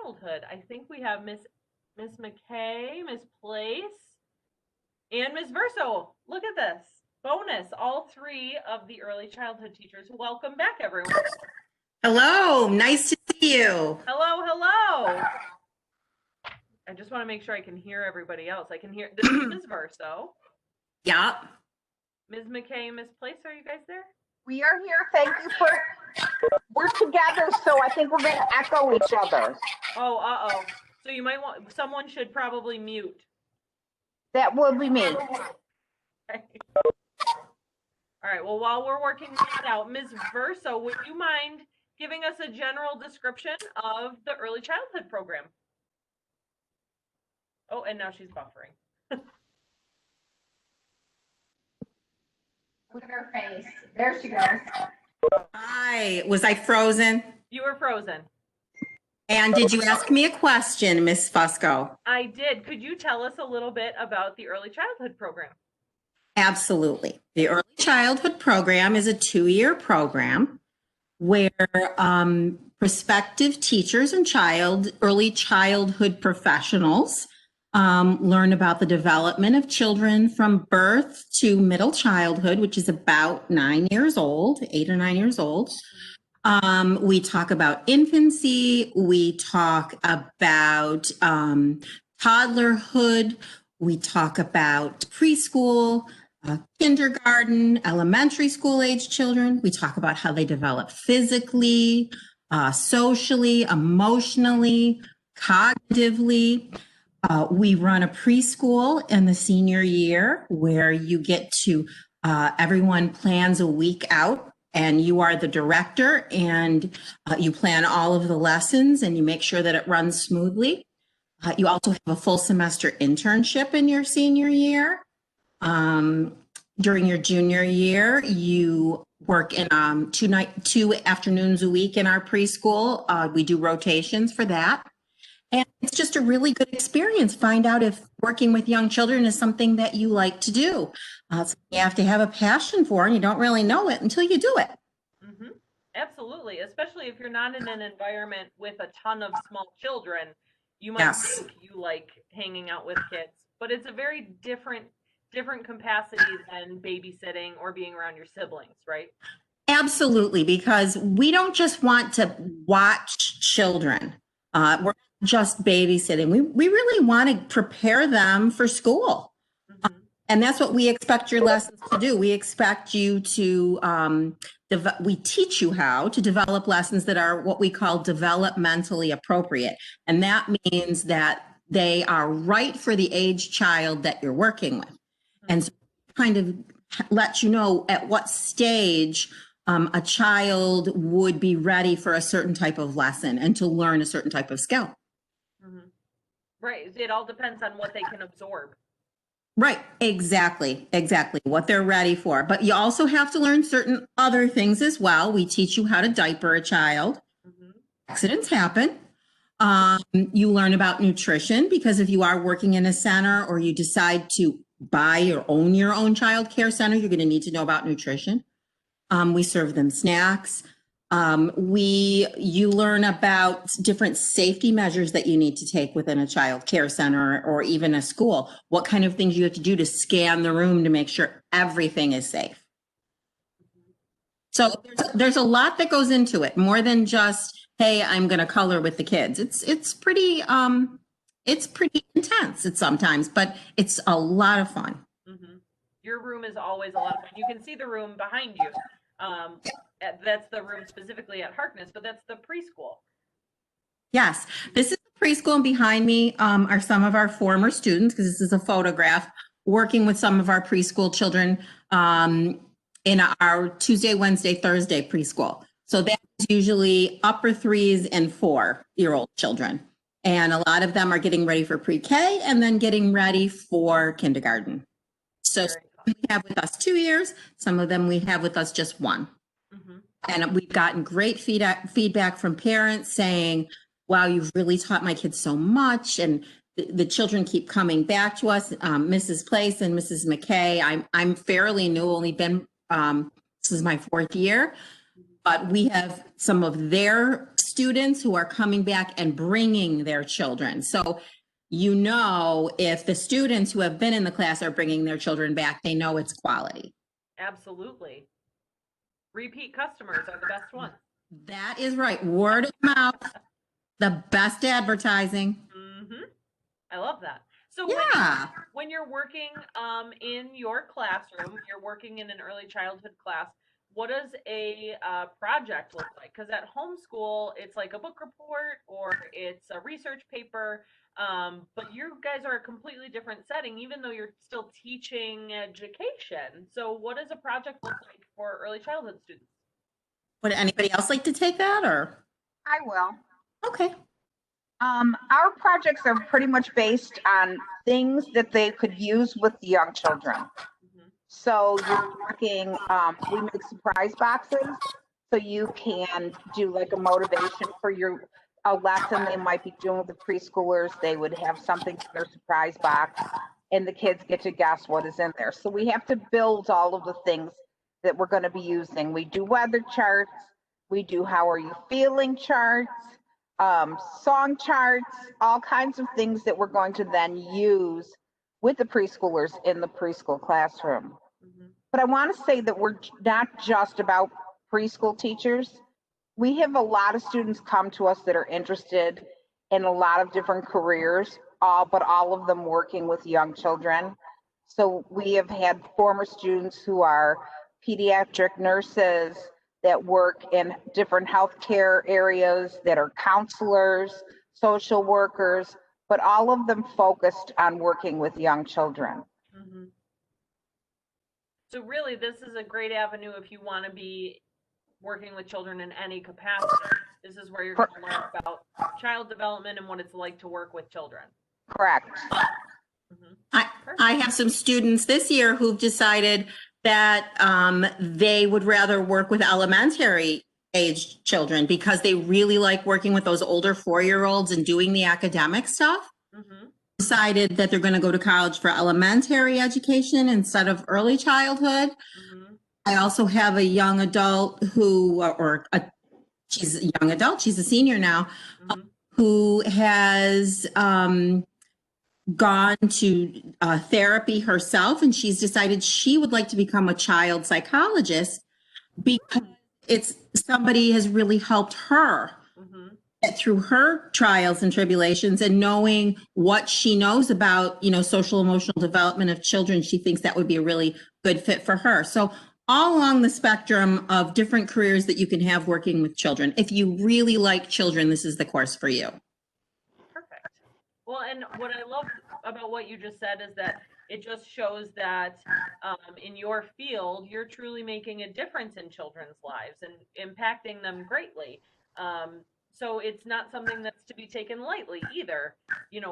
childhood. I think we have Miss McKay, Miss Place, and Miss Verso. Look at this. Bonus, all three of the early childhood teachers. Welcome back, everyone. Hello, nice to see you. Hello, hello. I just want to make sure I can hear everybody else. I can hear, this is Miss Verso. Yep. Ms. McKay, Miss Place, are you guys there? We are here. Thank you for, we're together, so I think we're going to echo each other. Oh, uh-oh. So you might want, someone should probably mute. That will be me. Okay. All right, well, while we're working that out, Ms. Verso, would you mind giving us a general description of the early childhood program? Oh, and now she's buffering. Look at her face. There she goes. Hi, was I frozen? You were frozen. And did you ask me a question, Miss Fusco? I did. Could you tell us a little bit about the early childhood program? Absolutely. The Early Childhood Program is a 2-year program where prospective teachers and early childhood professionals learn about the development of children from birth to middle childhood, which is about 9 years old, 8 or 9 years old. We talk about infancy. We talk about toddlerhood. We talk about preschool, kindergarten, elementary school age children. We talk about how they develop physically, socially, emotionally, cognitively. We run a preschool in the senior year where you get to, everyone plans a week out and you are the director and you plan all of the lessons and you make sure that it runs smoothly. You also have a full semester internship in your senior year. During your junior year, you work in 2 afternoons a week in our preschool. We do rotations for that. And it's just a really good experience. Find out if working with young children is something that you like to do. You have to have a passion for, and you don't really know it until you do it. Mm-hmm. Absolutely. Especially if you're not in an environment with a ton of small children, you might think you like hanging out with kids, but it's a very different capacity than babysitting or being around your siblings, right? Absolutely, because we don't just want to watch children. We're not just babysitting. We really want to prepare them for school. Mm-hmm. And that's what we expect your lessons to do. We expect you to, we teach you how to develop lessons that are what we call developmentally appropriate. And that means that they are right for the age child that you're working with. And so kind of let you know at what stage a child would be ready for a certain type of lesson and to learn a certain type of skill. Mm-hmm. Right. It all depends on what they can absorb. Right. Exactly. What they're ready for. But you also have to learn certain other things as well. We teach you how to diaper a child. Mm-hmm. Accidents happen. You learn about nutrition because if you are working in a center or you decide to buy or own your own child care center, you're going to need to know about nutrition. We serve them snacks. You learn about different safety measures that you need to take within a child care center or even a school. What kind of things you have to do to scan the room to make sure everything is safe. So there's a lot that goes into it, more than just, hey, I'm going to color with the kids. It's pretty intense at sometimes, but it's a lot of fun. Mm-hmm. Your room is always a lot of fun. You can see the room behind you. That's the room specifically at Harkness, but that's the preschool. Yes, this is the preschool, and behind me are some of our former students, because this is a photograph, working with some of our preschool children in our Tuesday, Wednesday, Thursday preschool. So that's usually upper 3s and 4-year-old children. And a lot of them are getting ready for pre-K and then getting ready for kindergarten. So we have with us 2 years, some of them we have with us just 1. Mm-hmm. And we've gotten great feedback from parents saying, wow, you've really taught my kids so much. And the children keep coming back to us. Mrs. Place and Mrs. McKay, I'm fairly new, only been, this is my 4th year. but we have some of their students who are coming back and bringing their children. So, if the students who have been in the class are bringing their children back, they know it's quality. Absolutely. Repeat customers are the best ones. That is right. Word of mouth, the best advertising. I love that. So Yeah. when you're working in your classroom, you're working in an early childhood class, what does a project look like? Because at homeschool, it's like a book report or it's a research paper, but you guys are a completely different setting, even though you're still teaching education. So what does a project look like for early childhood students? Would anybody else like to take that, or? I will. Okay. Our projects are pretty much based on things that they could use with the young children. So you're working, we make surprise boxes, so you can do like a motivation for a lesson they might be doing with the preschoolers. They would have something in their surprise box, and the kids get to guess what is in there. So we have to build all of the things that we're going to be using. We do weather charts, we do how are you feeling charts, song charts, all kinds of things that we're going to then use with the preschoolers in the preschool classroom. But I want to say that we're not just about preschool teachers. We have a lot of students come to us that are interested in a lot of different careers, but all of them working with young children. So we have had former students who are pediatric nurses that work in different healthcare areas, that are counselors, social workers, but all of them focused on working with young children. So really, this is a great avenue if you want to be working with children in any capacity. This is where you're going to learn about child development and what it's like to work with children. Correct. I have some students this year who've decided that they would rather work with elementary age children because they really like working with those older 4-year-olds and doing the academic stuff. Decided that they're going to go to college for elementary education instead of early childhood. I also have a young adult who, she's a young adult, she's a senior now, who has gone to therapy herself, and she's decided she would like to become a child psychologist because somebody has really helped her get through her trials and tribulations, and knowing what she knows about, social emotional development of children, she thinks that would be a really good fit for her. So all along the spectrum of different careers that you can have working with children. If you really like children, this is the course for you. Perfect. Well, and what I love about what you just said is that it just shows that in your field, you're truly making a difference in children's lives and impacting them greatly. So it's not something that's to be taken lightly either.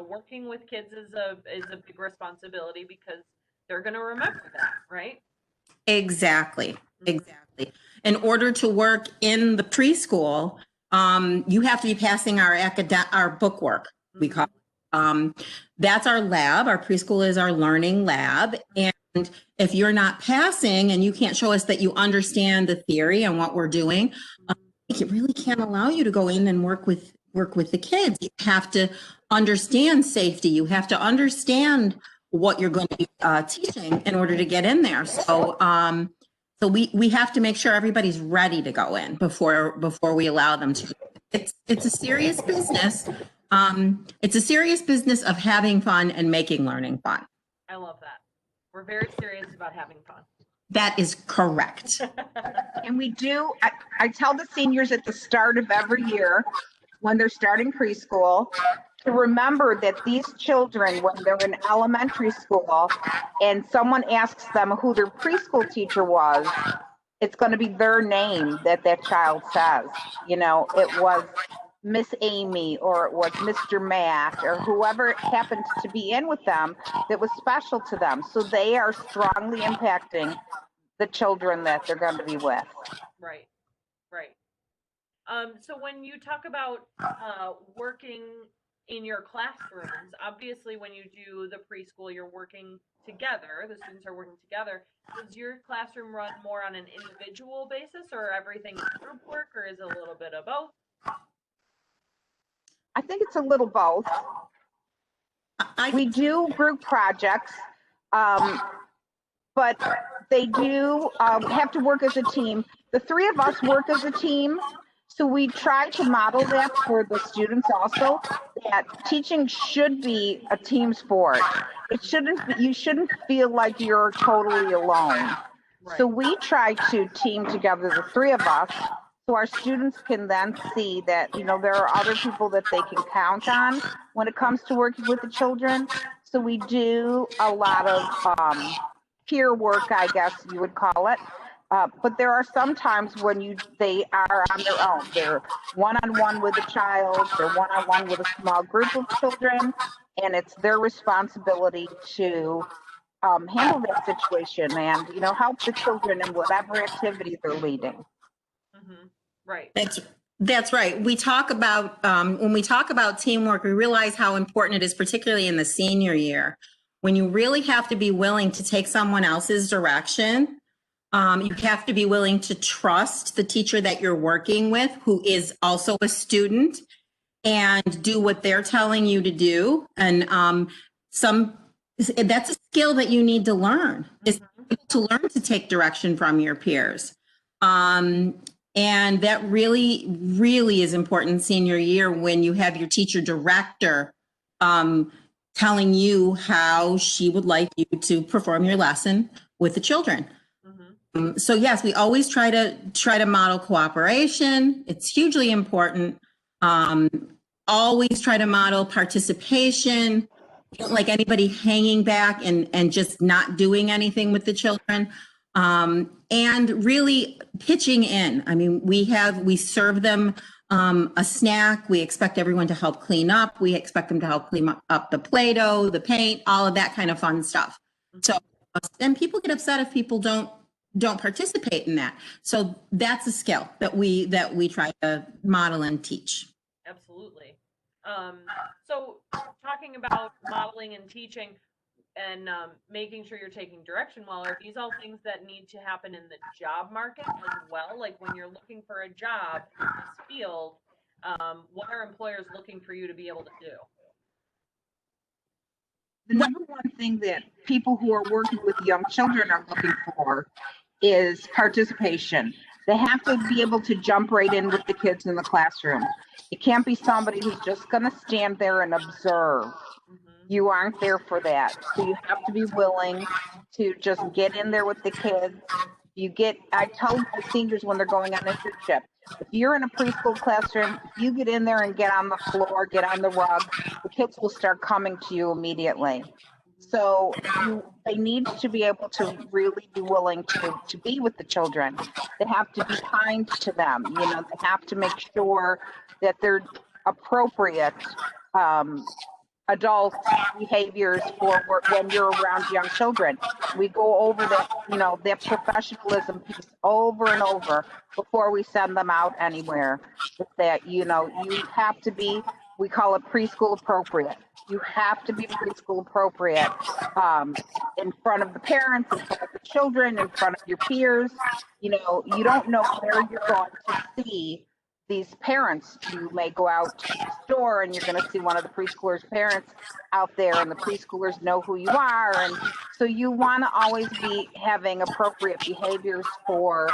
Working with kids is a big responsibility because they're going to remember that, right? Exactly. In order to work in the preschool, you have to be passing our book work. We call it. That's our lab. Our preschool is our learning lab. And if you're not passing and you can't show us that you understand the theory and what we're doing, it really can't allow you to go in and work with the kids. You have to understand safety. You have to understand what you're going to be teaching in order to get in there. So we have to make sure everybody's ready to go in before we allow them to. It's a serious business. It's a serious business of having fun and making learning fun. I love that. We're very serious about having fun. That is correct. And we do, I tell the seniors at the start of every year when they're starting preschool to remember that these children, when they're in elementary school and someone asks them who their preschool teacher was, it's going to be their name that child says. It was Miss Amy, or it was Mr. Matt, or whoever happened to be in with them that was special to them. So they are strongly impacting the children that they're going to be with. Right. So when you talk about working in your classrooms, obviously when you do the preschool, you're working together, the students are working together. Does your classroom run more on an individual basis or everything group work, or is it a little bit of both? I think it's a little both. We do group projects, but they do have to work as a team. The three of us work as a team, so we try to model that for the students also, that teaching should be a team sport. It shouldn't be, you shouldn't feel like you're totally alone. Right. So we try to team together, the three of us, so our students can then see that, you know, there are other people that they can count on when it comes to working with the children. So we do a lot of peer work, I guess you would call it. But there are some times when they are on their own. They're one-on-one with a child, they're one-on-one with a small group of children, and it's their responsibility to handle that situation and, you know, help the children in whatever activity they're leading. Mm-hmm. Right. That's right. We talk about, when we talk about teamwork, we realize how important it is, particularly in the senior year, when you really have to be willing to take someone else's direction. You have to be willing to trust the teacher that you're working with, who is also a student, and do what they're telling you to do. And that's a skill that you need to learn, is to learn to take direction from your peers. And that really, really is important senior year, when you have your teacher director telling you how she would like you to perform your lesson with the children. So yes, we always try to model cooperation. It's hugely important. Always try to model participation. Don't like anybody hanging back and just not doing anything with the children. And really pitching in. I mean, we serve them a snack. We expect everyone to help clean up. We expect them to help clean up the Play-Doh, the paint, all of that kind of fun stuff. So, and people get upset if people don't participate in that. So that's a skill that we try to model and teach. Absolutely. So talking about modeling and teaching and making sure you're taking direction well, are these all things that need to happen in the job market as well? Like when you're looking for a job in this field, what are employers looking for you to be able to do? The number one thing that people who are working with young children are looking for is participation. They have to be able to jump right in with the kids in the classroom. It can't be somebody who's just going to stand there and observe. You aren't there for that. So you have to be willing to just get in there with the kids. I tell my seniors when they're going on internship, if you're in a preschool classroom, if you get in there and get on the floor, get on the rug, the kids will start coming to you immediately. So they need to be able to really be willing to be with the children. They have to be kind to them. You know, they have to make sure that they're appropriate adult behaviors for when you're around young children. We go over that, you know, that professionalism piece over and over before we send them out anywhere. That, you know, you have to be, we call it preschool appropriate. You have to be preschool appropriate in front of the parents, in front of the children, in front of your peers. You know, you don't know where you're going to see these parents. You may go out to the store and you're going to see one of the preschoolers' parents out there, and the preschoolers know who you are. And so you want to always be having appropriate behaviors for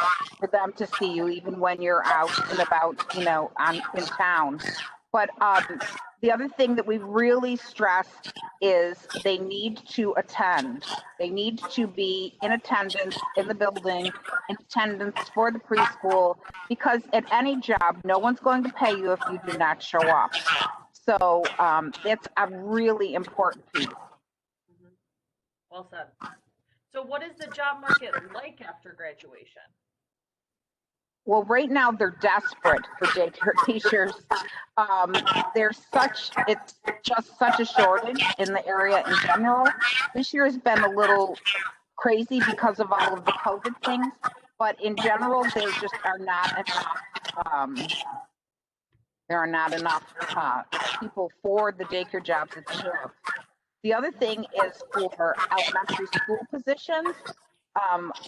them to see you, even when you're out and about, you know, in town. But the other thing that we really stress is they need to attend. They need to be in attendance in the building, in attendance for the preschool, because at any job, no one's going to pay you if you do not show up. So that's a really important piece. Well said. So what is the job market like after graduation? Well, right now they're desperate for daycare teachers. It's just such a shortage in the area in general. This year has been a little crazy because of all of the COVID things, but in general, there just are not enough There are not enough people for the daycare jobs at the shop. The other thing is for elementary school positions.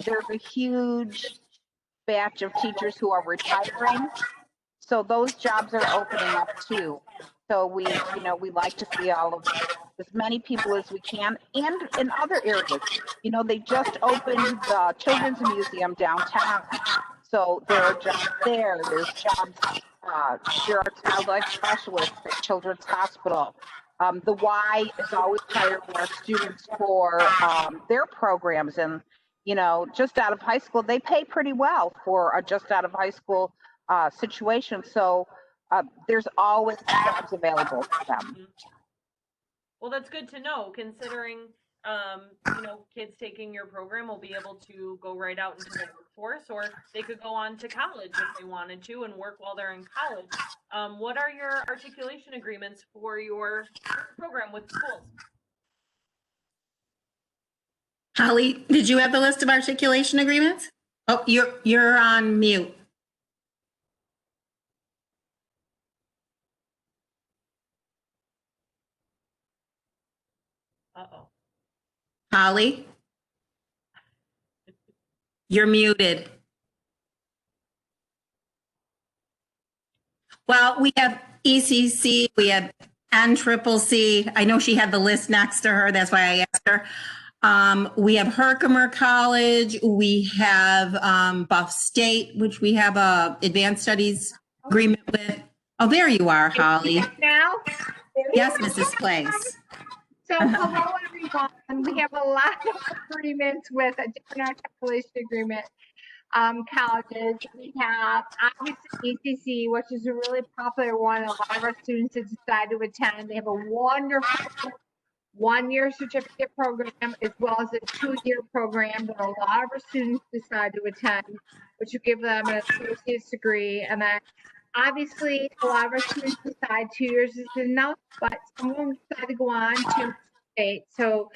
There's a huge batch of teachers who are retiring. So those jobs are opening up too. So we like to see all of as many people as we can. And in other areas, they just opened the Children's Museum downtown. So there are jobs there. There's jobs, there are child life specialists at Children's Hospital. The Y is always hiring our students for their programs. And, just out of high school, they pay pretty well for a just out of high school situation. So there's always jobs available for them. Well, that's good to know, considering, kids taking your program will be able to go right out into the workforce, or they could go on to college if they wanted to and work while they're in college. What are your articulation agreements for your program with schools? Holly, did you have the list of articulation agreements? Oh, you're on mute. Uh-oh. Holly, you're muted. Well, we have ECC, we have NCCC. I know she had the list next to her. That's why I asked her. We have Herkimer College. We have Buff State, which we have a advanced studies agreement with. Oh, there you are, Holly. Now? Yes, Mrs. Place. So hello, everyone. We have a lot of agreements with a different articulation agreement colleges. We have obviously ECC, which is a really popular one. A lot of our students have decided to attend. They have a wonderful one-year certificate program as well as a two-year program that a lot of our students decide to attend, which will give them an associate's degree. And then obviously a lot of our students decide 2 years is enough, but some of them decide to go on to state. So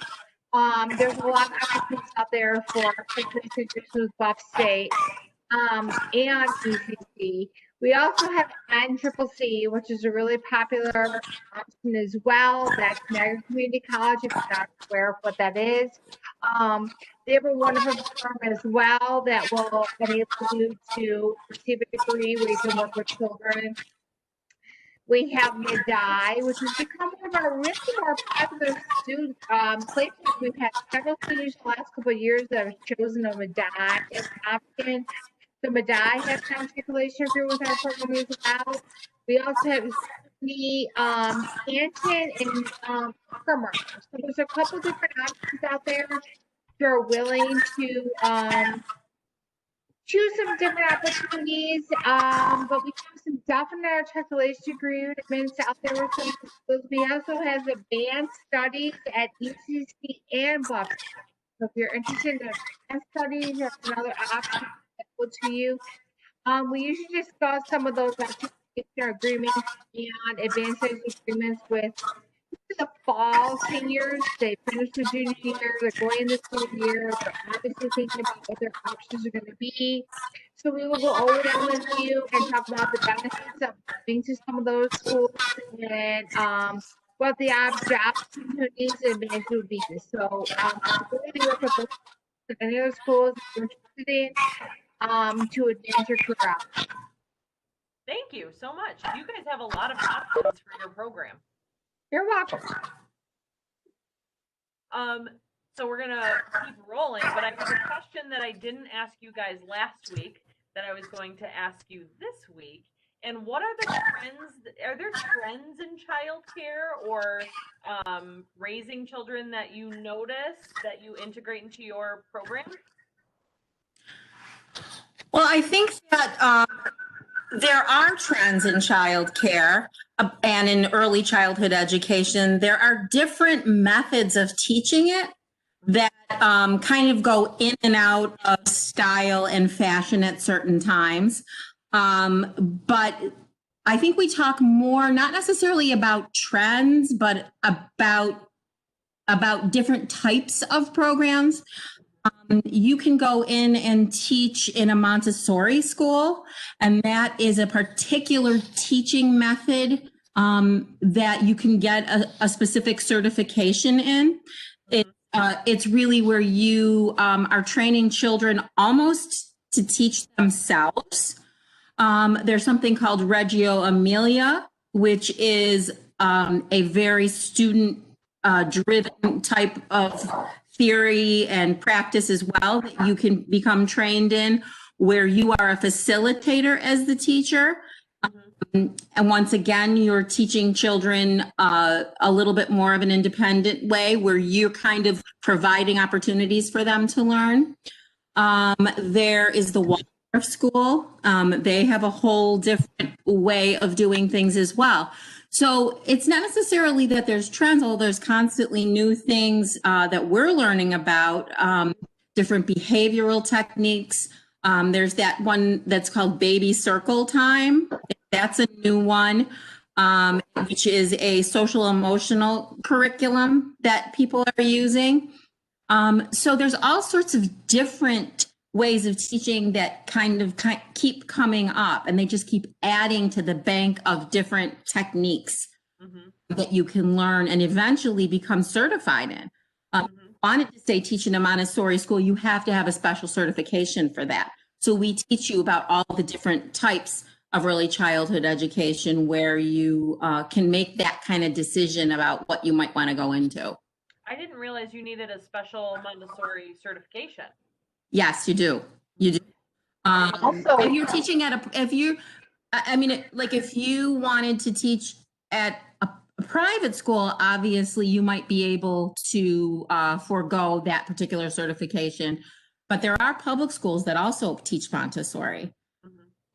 there's a lot of opportunities out there for teachers with Buff State and ECC. We also have NCCC, which is a really popular option as well. That's Niagara Community College, if you're not aware of what that is. They have a wonderful program as well that will enable you to receive a degree where you can work with children. We have Medaille, which has become one of our really more popular student places. We've had several students the last couple of years that have chosen a Medaille as option. The Medaille has an articulation agreement with our program as well. We also have the Canton and Herkimer. So there's a couple different options out there if you're willing to choose some different opportunities, but we have some definite articulation agreements out there with some schools. We also have advanced studies at ECC and Buff. So if you're interested in advanced studies, that's another option available to you. We usually discuss some of those articulation agreements and advanced studies agreements with the fall seniors. They finish the junior year, they're going in the school year, they're obviously thinking about what their options are going to be. So we will go over them with you and talk about the benefits of going to some of those schools and what the job opportunities and advantages would be. So we're going to work with any of those schools you're interested in to advance your career. Thank you so much. You guys have a lot of options for your program. You're welcome. So we're gonna keep rolling, but I have a question that I didn't ask you guys last week that I was going to ask you this week. And what are the trends? Are there trends in childcare or raising children that you notice that you integrate into your program? Well, I think that there are trends in childcare and in early childhood education. There are different methods of teaching it that kind of go in and out of style and fashion at certain times. But I think we talk more, not necessarily about trends, but about different types of programs. You can go in and teach in a Montessori school, and that is a particular teaching method that you can get a specific certification in. It's really where you are training children almost to teach themselves. There's something called Reggio Emilia, which is a very student driven type of theory and practice as well that you can become trained in, where you are a facilitator as the teacher. And once again, you're teaching children a little bit more of an independent way where you're kind of providing opportunities for them to learn. There is the Waldorf School. They have a whole different way of doing things as well. So it's not necessarily that there's trends, although there's constantly new things that we're learning about, different behavioral techniques. There's that one that's called Baby Circle Time. That's a new one, which is a social emotional curriculum that people are using. So there's all sorts of different ways of teaching that kind of keep coming up, and they just keep adding to the bank of different techniques that you can learn and eventually become certified in. Wanted to say teach in a Montessori school, you have to have a special certification for that. So we teach you about all the different types of early childhood education where you can make that kind of decision about what you might want to go into. I didn't realize you needed a special Montessori certification. Yes, you do. You do. Also- if you're teaching if you wanted to teach at a private school, obviously you might be able to forego that particular certification. But there are public schools that also teach Montessori.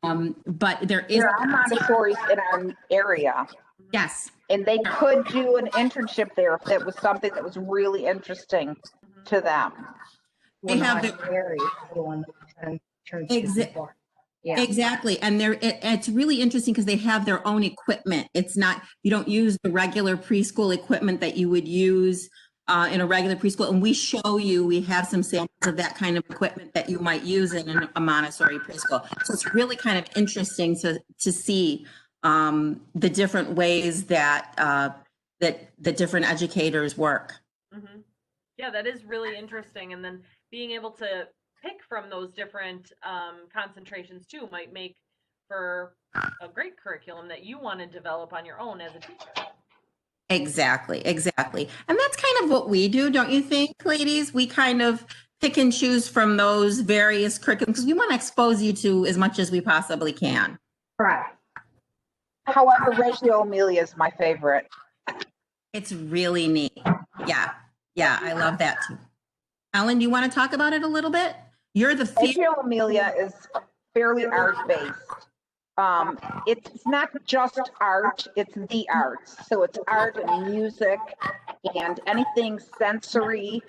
But there are Montessori's in our area. Yes. And they could do an internship there if it was something that was really interesting to them. They have Exactly. And it's really interesting because they have their own equipment. It's not, you don't use the regular preschool equipment that you would use in a regular preschool. And we have some samples of that kind of equipment that you might use in a Montessori preschool. So it's really kind of interesting to see the different ways that the different educators work. Yeah, that is really interesting. And then being able to pick from those different concentrations too might make for a great curriculum that you want to develop on your own as a teacher. Exactly. And that's kind of what we do, don't you think, ladies? We kind of pick and choose from those various curriculums because we want to expose you to as much as we possibly can. Correct. However, Reggio Emilia is my favorite. It's really neat. Yeah, I love that too. Ellen, do you want to talk about it a little bit? You're the Reggio Emilia is fairly art-based. It's not just art, it's the arts. So it's art and music and anything sensory.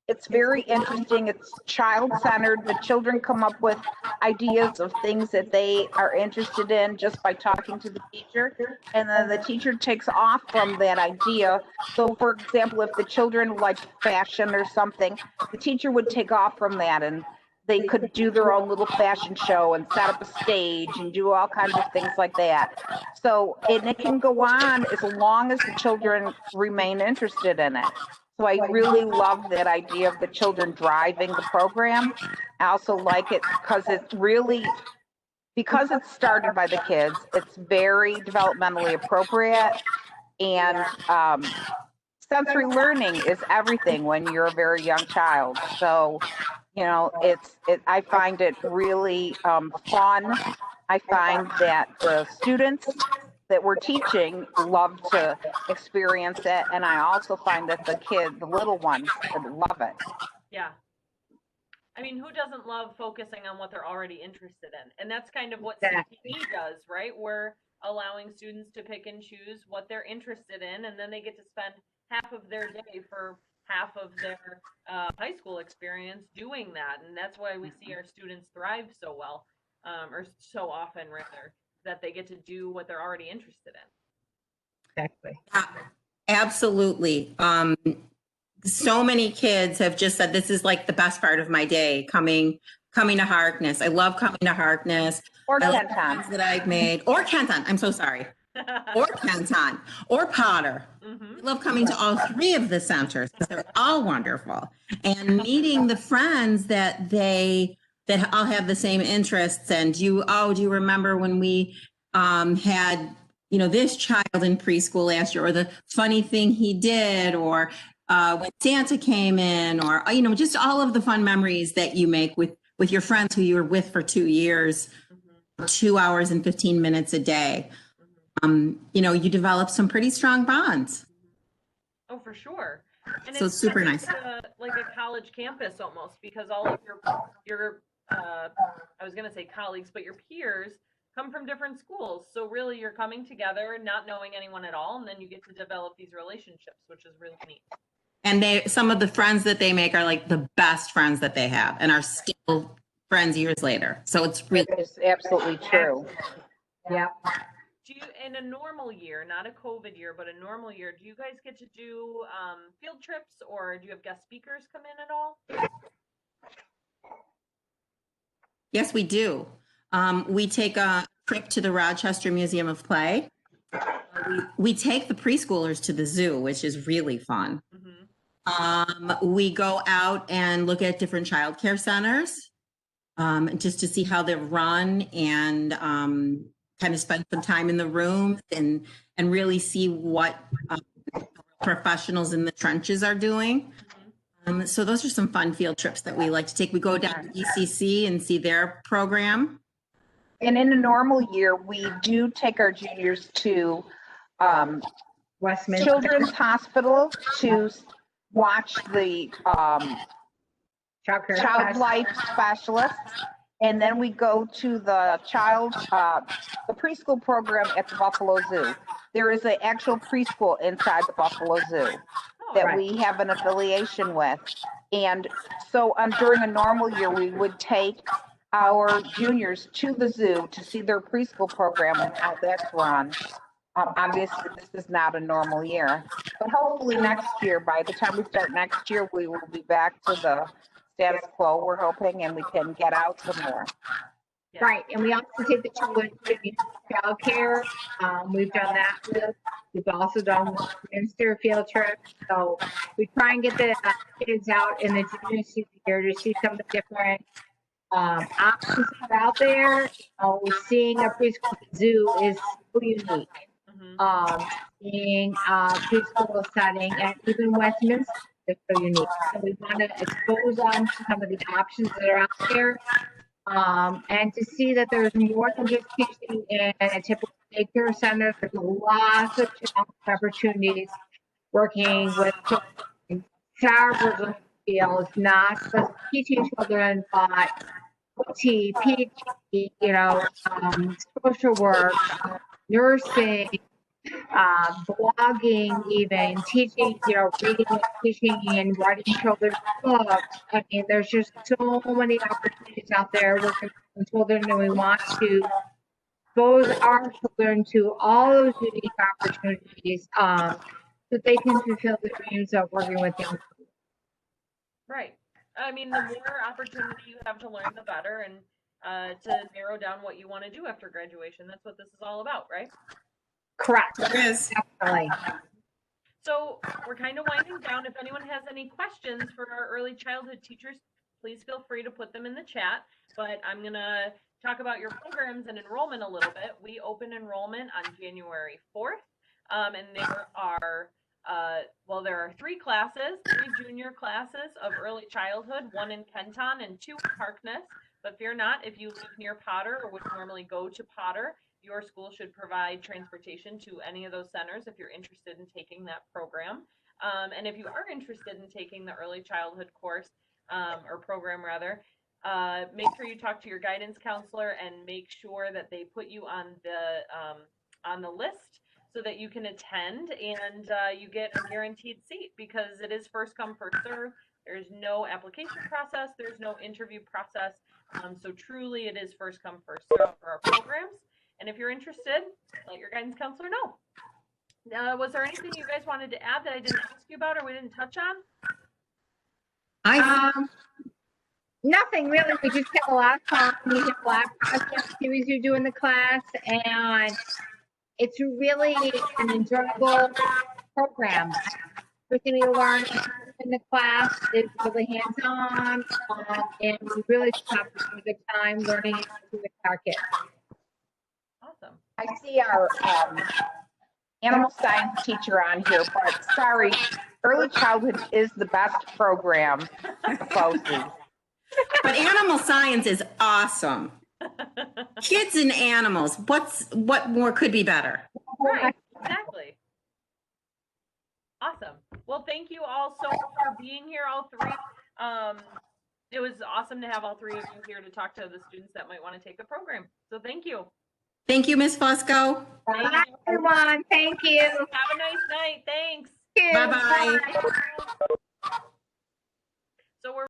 It's very interesting. It's child-centered. The children come up with ideas of things that they are interested in just by talking to the teacher. And then the teacher takes off from that idea. So for example, if the children like fashion or something, the teacher would take off from that and they could do their own little fashion show and set up a stage and do all kinds of things like that. So, and it can go on as long as the children remain interested in it. So I really love that idea of the children driving the program. I also like it because it's started by the kids, it's very developmentally appropriate, and sensory learning is everything when you're a very young child. So, you know, I find it really fun. I find that the students that we're teaching love to experience it, and I also find that the little ones love it. Yeah. I mean, who doesn't love focusing on what they're already interested in? And that's kind of what CTE does, right? We're allowing students to pick and choose what they're interested in, and then they get to spend half of their day for half of their high school experience doing that. And that's why we see our students thrive so well, or so often rather, that they get to do what they're already interested in. Exactly. Absolutely. so many kids have just said, this is like the best part of my day, coming to Harkness. I love coming to Harkness. Or I like the Kenton. friends that I've made, or Kenton, I'm so sorry, or Kenton, or Potter. I love coming to all three of the centers because they're all wonderful, and meeting the friends that all have the same interests. And do you remember when we had, this child in preschool last year, or the funny thing he did, or when Santa came in, or, just all of the fun memories that you make with your friends who you were with for 2 years, 2 hours and 15 minutes a day. You develop some pretty strong bonds. Oh, for sure. And So it's super nice. Like a college campus almost, because all of your I was going to say colleagues, but your peers come from different schools. So really you're coming together, not knowing anyone at all. And then you get to develop these relationships, which is really neat. And some of the friends that they make are like the best friends that they have and are still friends years later. So it's really. It is absolutely true. Yep. Do you, in a normal year, not a COVID year, but a normal year, do you guys get to do field trips, or do you have guest speakers come in at all? Yes, we do. We take a trip to the Rochester Museum of Play. We take the preschoolers to the zoo, which is really fun. We go out and look at different childcare centers just to see how they're run, and kind of spend some time in the rooms and really see what professionals in the trenches are doing. So those are some fun field trips that we like to take. We go down to ECC and see their program. And in a normal year, we do take our juniors to Westminster Children's Hospital to watch the child life specialist. And then we go to the the preschool program at the Buffalo Zoo. There is an actual preschool inside the Buffalo Zoo that we have an affiliation with. And so during a normal year, we would take our juniors to the zoo to see their preschool program and how that's run. Obviously, this is not a normal year, but hopefully next year, by the time we start next year, we will be back to the status quo, we're hoping, and we can get out some more. Yeah. Right, and we also take the children to childcare. We've done that. We've also done Westminster field trips. So we try and get the kids out in the junior year to see some of the different options that are out there. Seeing a preschool zoo is so unique. Seeing a preschool setting at even Westminster is so unique. So we want to expose them to some of the options that are out there. And to see that there's more than just teaching in a typical daycare center. There's lots of opportunities working with children. Several fields, not just teaching children, but OT, PT, social work, nursing, blogging, even teaching, reading, teaching, and writing children's books. I mean, there's just so many opportunities out there working with children, and we want to expose our children to all those unique opportunities so that they can fulfill the dreams of working with young people. Right. I mean, the more opportunity you have to learn, the better, and to narrow down what you want to do after graduation. That's what this is all about, right? Correct. It is. Definitely. So we're kind of winding down. If anyone has any questions for our early childhood teachers, please feel free to put them in the chat. But I'm going to talk about your programs and enrollment a little bit. We open enrollment on January 4th, and there are 3 classes, 3 junior classes of early childhood, 1 in Kenton and 2 in Harkness. But fear not, if you live near Potter or would normally go to Potter, your school should provide transportation to any of those centers if you're interested in taking that program. And if you are interested in taking the early childhood course, or program rather, make sure you talk to your guidance counselor and make sure that they put you on the list so that you can attend, and you get a guaranteed seat, because it is first come, first serve. There's no application process. There's no interview process. So truly it is first come, first serve for our programs. And if you're interested, let your guidance counselor know. Was there anything you guys wanted to add that I didn't ask you about or we didn't touch on? Nothing really. We just have a lot of fun. We have a lot of project activities we do in the class, and it's really an enjoyable program. Everything we learn in the class is really hands-on, and we really have a good time learning with our kids. Awesome. I see our animal science teacher on here, but sorry, early childhood is the best program for BOCES. But animal science is awesome. Kids and animals, what more could be better? Right, exactly. Awesome. Well, thank you all so much for being here, all three. It was awesome to have all three of you here to talk to the students that might want to take the program. So thank you. Thank you, Ms. Fusco. Bye, everyone. Thank you. Have a nice night. Thanks. Bye-bye. So we're